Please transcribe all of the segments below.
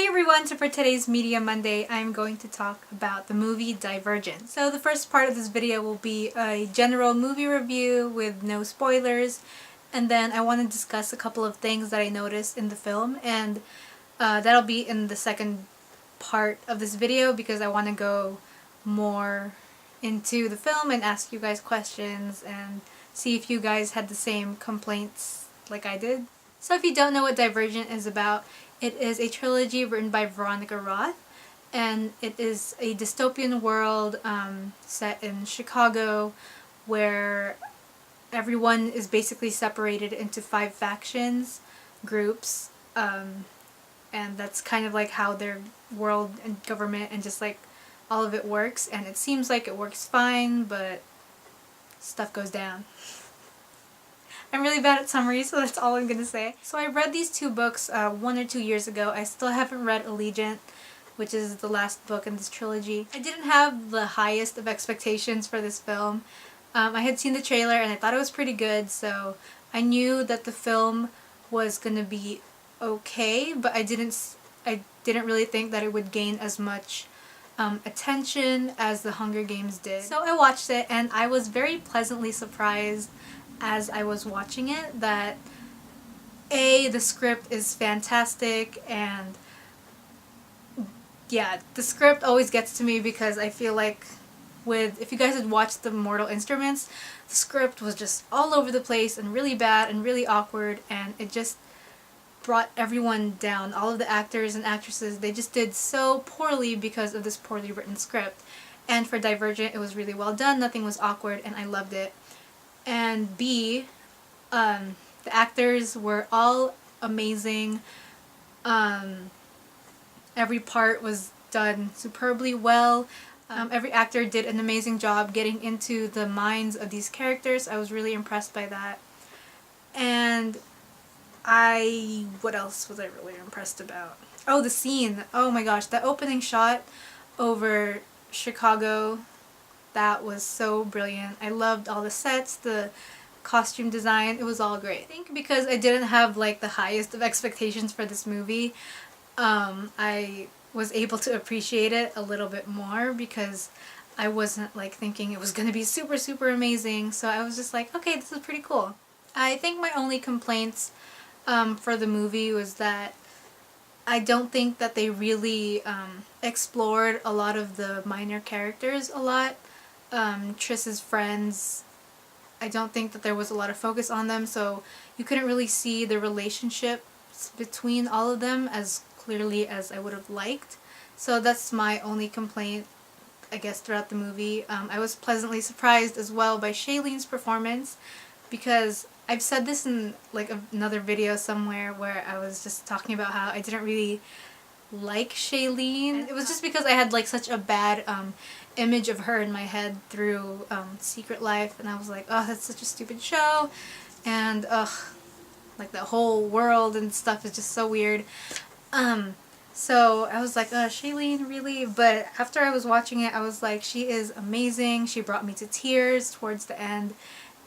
Hey everyone, so for today's Media Monday, I'm going to talk about the movie Divergent. So the first part of this video will be a general movie review with no spoilers, and then I want to discuss a couple of things that I noticed in the film, and that'll be in the second part of this video because I want to go more into the film and ask you guys questions and see if you guys had the same complaints like I did. So if you don't know what Divergent is about, it is a trilogy written by Veronica Roth, and it is a dystopian world set in Chicago where everyone is basically separated into 5 factions, groups, and that's kind of like how their world and government and just like all of it works, and it seems like it works fine, but stuff goes down. I'm really bad at summaries, so that's all I'm gonna say. So I read these 2 books 1 or 2 years ago. I still haven't read Allegiant, which is the last book in this trilogy. I didn't have the highest of expectations for this film. I had seen the trailer and I thought it was pretty good, so I knew that the film was gonna be okay, but I didn't really think that it would gain as much attention as The Hunger Games did. So I watched it and I was very pleasantly surprised as I was watching it that the script is fantastic, and yeah, the script always gets to me because I feel like if you guys had watched The Mortal Instruments, the script was just all over the place and really bad and really awkward, and it just brought everyone down. All of the actors and actresses, they just did so poorly because of this poorly written script. And for Divergent, it was really well done, nothing was awkward, and I loved it. And B, the actors were all amazing. Every part was done superbly well. Every actor did an amazing job getting into the minds of these characters. I was really impressed by that. And what else was I really impressed about? Oh, the scene. Oh my gosh, that opening shot over Chicago, that was so brilliant. I loved all the sets, the costume design, it was all great. I think because I didn't have like the highest of expectations for this movie, I was able to appreciate it a little bit more because I wasn't like thinking it was gonna be super super amazing, so I was just like, okay, this is pretty cool. I think my only complaints for the movie was that I don't think that they really explored a lot of the minor characters a lot. Triss's friends, I don't think that there was a lot of focus on them, so you couldn't really see the relationships between all of them as clearly as I would have liked. So that's my only complaint, I guess, throughout the movie. I was pleasantly surprised as well by Shailene's performance, because I've said this in like another video somewhere where I was just talking about how I didn't really like Shailene. It was just because I had like such a bad image of her in my head through Secret Life, and I was like, oh, that's such a stupid show, and like that whole world and stuff is just so weird. So I was like, Shailene, really? But after I was watching it, I was like, she is amazing. She brought me to tears towards the end,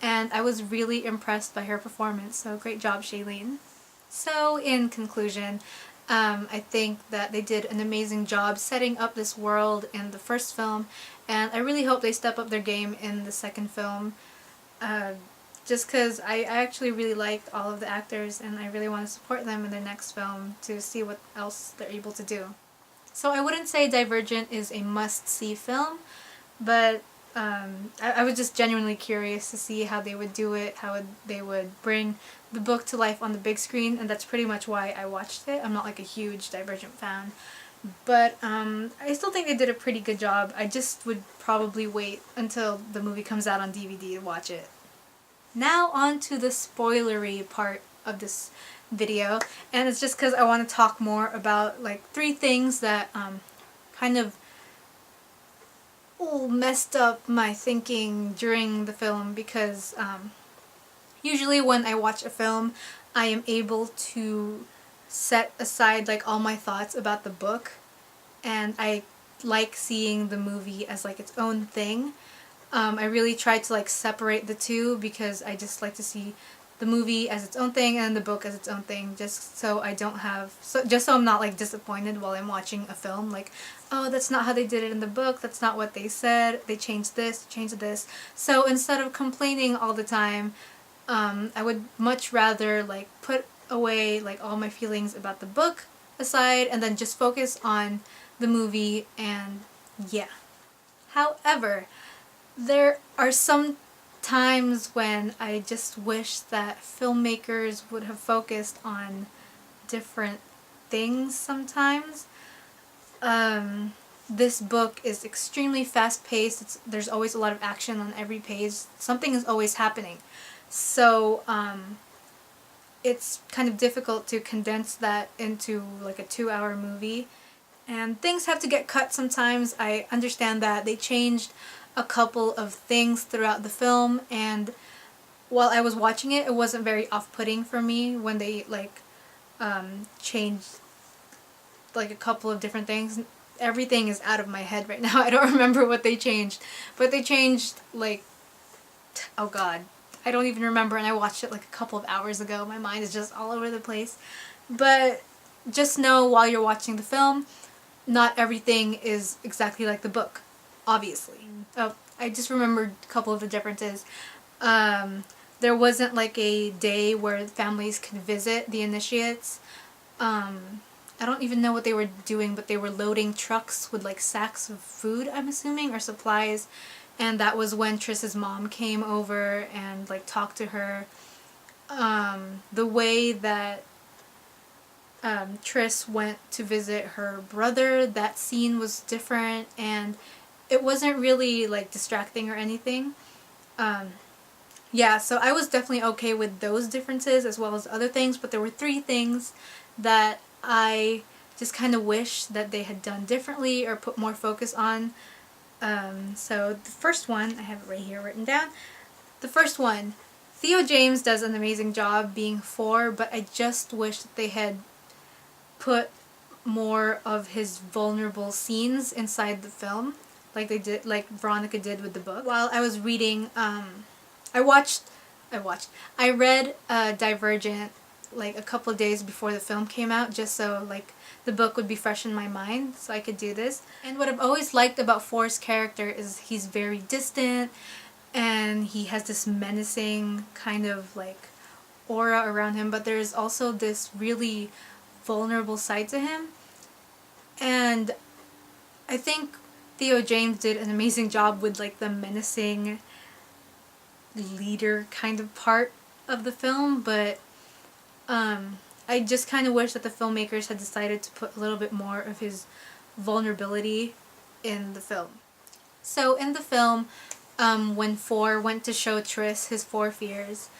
and I was really impressed by her performance, so great job, Shailene. So in conclusion, I think that they did an amazing job setting up this world in the first film, and I really hope they step up their game in the second film, just because I actually really liked all of the actors and I really want to support them in their next film to see what else they're able to do. So I wouldn't say Divergent is a must-see film, but I was just genuinely curious to see how they would do it, how they would bring the book to life on the big screen, and that's pretty much why I watched it. I'm not like a huge Divergent fan, but I still think they did a pretty good job. I just would probably wait until the movie comes out on DVD to watch it. Now on to the spoilery part of this video, and it's just because I want to talk more about like 3 things that kind of messed up my thinking during the film, because usually when I watch a film I am able to set aside like all my thoughts about the book, and I like seeing the movie as like its own thing. I really try to like separate the two because I just like to see the movie as its own thing and the book as its own thing, just so I don't have, just so I'm not like disappointed while I'm watching a film, like, oh, that's not how they did it in the book, that's not what they said, they changed this, changed this. So instead of complaining all the time, I would much rather like put away like all my feelings about the book aside and then just focus on the movie, and yeah. However, there are some times when I just wish that filmmakers would have focused on different things sometimes. This book is extremely fast-paced. There's always a lot of action on every page. Something is always happening. So, it's kind of difficult to condense that into like a 2-hour movie. And things have to get cut sometimes. I understand that they changed a couple of things throughout the film, and while I was watching it, it wasn't very off-putting for me when they like changed like a couple of different things. Everything is out of my head right now. I don't remember what they changed, but they changed like, oh god, I don't even remember, and I watched it like a couple of hours ago. My mind is just all over the place. But just know while you're watching the film, not everything is exactly like the book, obviously. Oh, I just remembered a couple of the differences. There wasn't like a day where families could visit the initiates. I don't even know what they were doing, but they were loading trucks with like sacks of food, I'm assuming, or supplies. And that was when Triss's mom came over and like talked to her. The way that Triss went to visit her brother, that scene was different, and it wasn't really like distracting or anything. Yeah, so I was definitely okay with those differences as well as other things, but there were 3 things that I just kind of wish that they had done differently or put more focus on. So the first one, I have it right here written down. The first one, Theo James does an amazing job being 4, but I just wish that they had put more of his vulnerable scenes inside the film, like they did, like Veronica did with the book. While I was reading, I read Divergent like a couple of days before the film came out, just so like the book would be fresh in my mind, so I could do this. And what I've always liked about Forrest's character is he's very distant, and he has this menacing kind of like aura around him, but there's also this really vulnerable side to him. And I think Theo James did an amazing job with like the menacing leader kind of part of the film, but I just kind of wish that the filmmakers had decided to put a little bit more of his vulnerability in the film. So in the film, when 4 went to show Triss his 4 fears,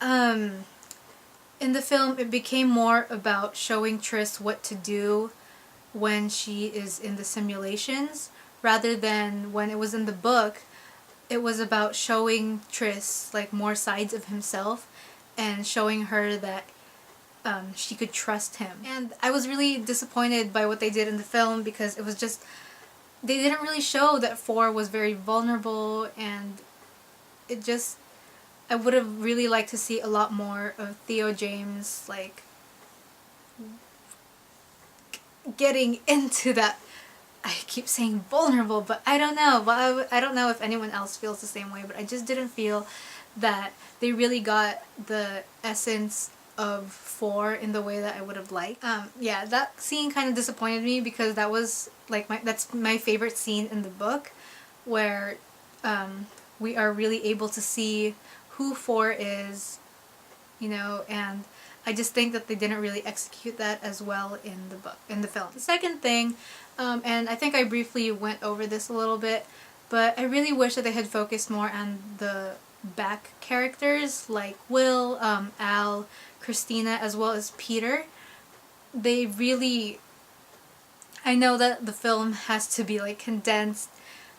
in the film, it became more about showing Triss what to do when she is in the simulations, rather than when it was in the book, it was about showing Triss like more sides of himself and showing her that she could trust him. And I was really disappointed by what they did in the film, because it was just, they didn't really show that 4 was very vulnerable, and it just, I would have really liked to see a lot more of Theo James, like, getting into that, I keep saying vulnerable, but I don't know, I don't know if anyone else feels the same way, but I just didn't feel that they really got the essence of 4 in the way that I would have liked. Yeah, that scene kind of disappointed me, because that was, like, that's my favorite scene in the book, where we are really able to see who 4 is, you know, and I just think that they didn't really execute that as well in the book, in the film. The second thing, and I think I briefly went over this a little bit, but I really wish that they had focused more on the back characters, like Will, Al, Christina, as well as Peter. They really, I know that the film has to be like condensed,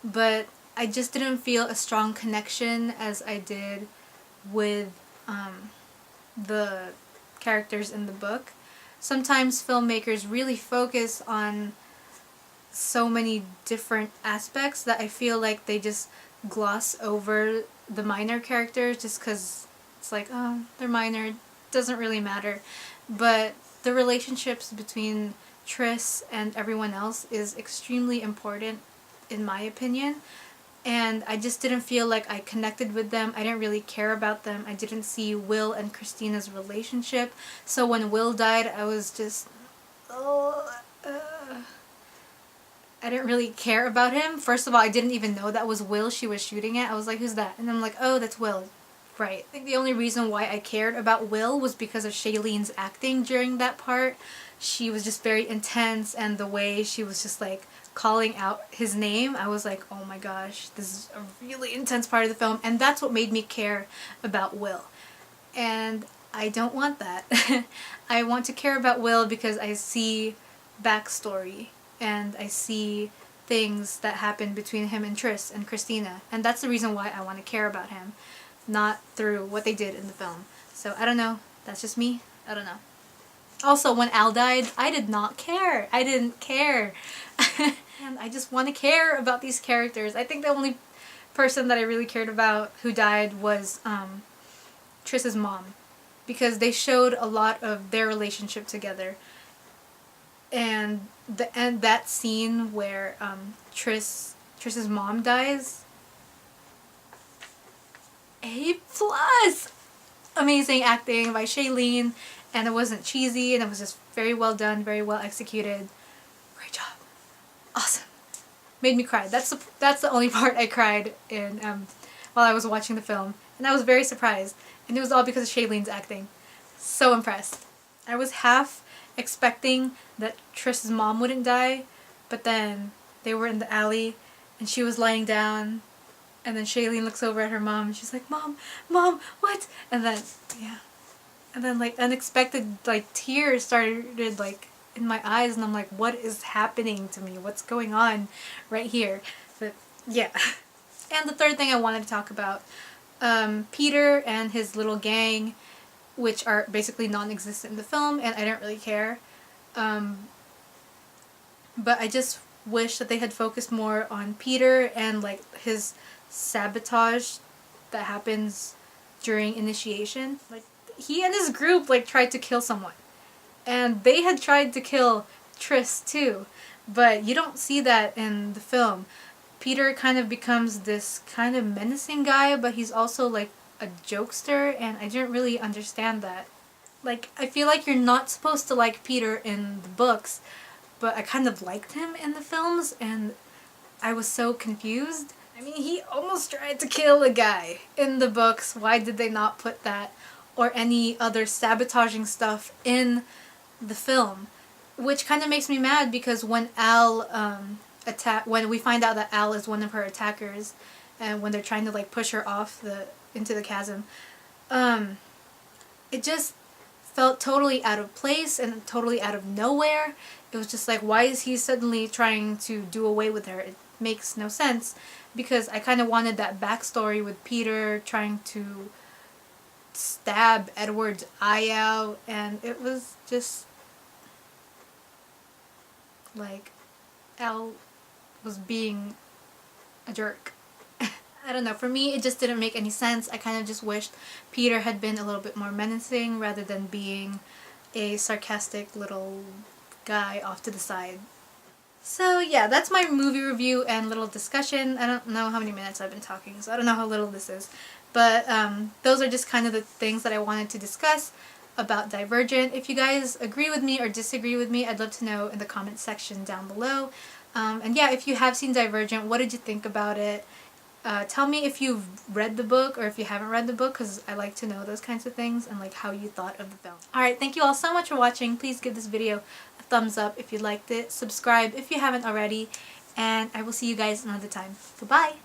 but I just didn't feel a strong connection as I did with the characters in the book. Sometimes filmmakers really focus on so many different aspects that I feel like they just gloss over the minor characters just because it's like, oh, they're minor, doesn't really matter. But the relationships between Tris and everyone else is extremely important, in my opinion. And I just didn't feel like I connected with them. I didn't really care about them. I didn't see Will and Christina's relationship. So when Will died, I was just, oh, I didn't really care about him. First of all, I didn't even know that was Will she was shooting at. I was like, who's that? And I'm like, oh, that's Will. Right. I think the only reason why I cared about Will was because of Shailene's acting during that part. She was just very intense, and the way she was just like calling out his name, I was like, oh my gosh, this is a really intense part of the film, and that's what made me care about Will. And I don't want that. I want to care about Will because I see backstory, and I see things that happen between him and Tris and Christina, and that's the reason why I want to care about him, not through what they did in the film. So I don't know, that's just me, I don't know. Also, when Al died, I did not care. I didn't care. And I just want to care about these characters. I think the only person that I really cared about who died was Tris's mom, because they showed a lot of their relationship together. And that scene where Tris's mom dies, A+. Amazing acting by Shailene, and it wasn't cheesy, and it was just very well done, very well executed. Great job. Awesome. Made me cry. That's the only part I cried in while I was watching the film, and I was very surprised, and it was all because of Shailene's acting. So impressed. I was half expecting that Tris's mom wouldn't die, but then they were in the alley, and she was lying down, and then Shailene looks over at her mom, and she's like, Mom, what? And then, yeah. And then, like, unexpected, like, tears started, like, in my eyes, and I'm like, what is happening to me? What's going on right here? But, yeah. And the third thing I wanted to talk about, Peter and his little gang, which are basically non-existent in the film, and I don't really care. But I just wish that they had focused more on Peter and, like, his sabotage that happens during initiation. Like, he and his group, like, tried to kill someone. And they had tried to kill Tris too. But you don't see that in the film. Peter kind of becomes this kind of menacing guy, but he's also, like, a jokester, and I didn't really understand that. Like, I feel like you're not supposed to like Peter in the books, but I kind of liked him in the films, and I was so confused. I mean, he almost tried to kill a guy in the books. Why did they not put that or any other sabotaging stuff in the film? Which kind of makes me mad, because when Al when we find out that Al is one of her attackers, and when they're trying to, like, push her off into the chasm, it just felt totally out of place and totally out of nowhere. It was just like, why is he suddenly trying to do away with her? It makes no sense, because I kind of wanted that backstory with Peter trying to stab Edward's eye out, and it was just like Al was being a jerk. I don't know, for me it just didn't make any sense. I kind of just wished Peter had been a little bit more menacing rather than being a sarcastic little guy off to the side. So yeah, that's my movie review and little discussion. I don't know how many minutes I've been talking, so I don't know how little this is. But those are just kind of the things that I wanted to discuss about Divergent. If you guys agree with me or disagree with me, I'd love to know in the comments section down below. And yeah, if you have seen Divergent, what did you think about it? Tell me if you've read the book or if you haven't read the book, because I like to know those kinds of things and, like, how you thought of the film. Alright, thank you all so much for watching. Please give this video a thumbs up if you liked it. Subscribe if you haven't already. And I will see you guys another time. Goodbye!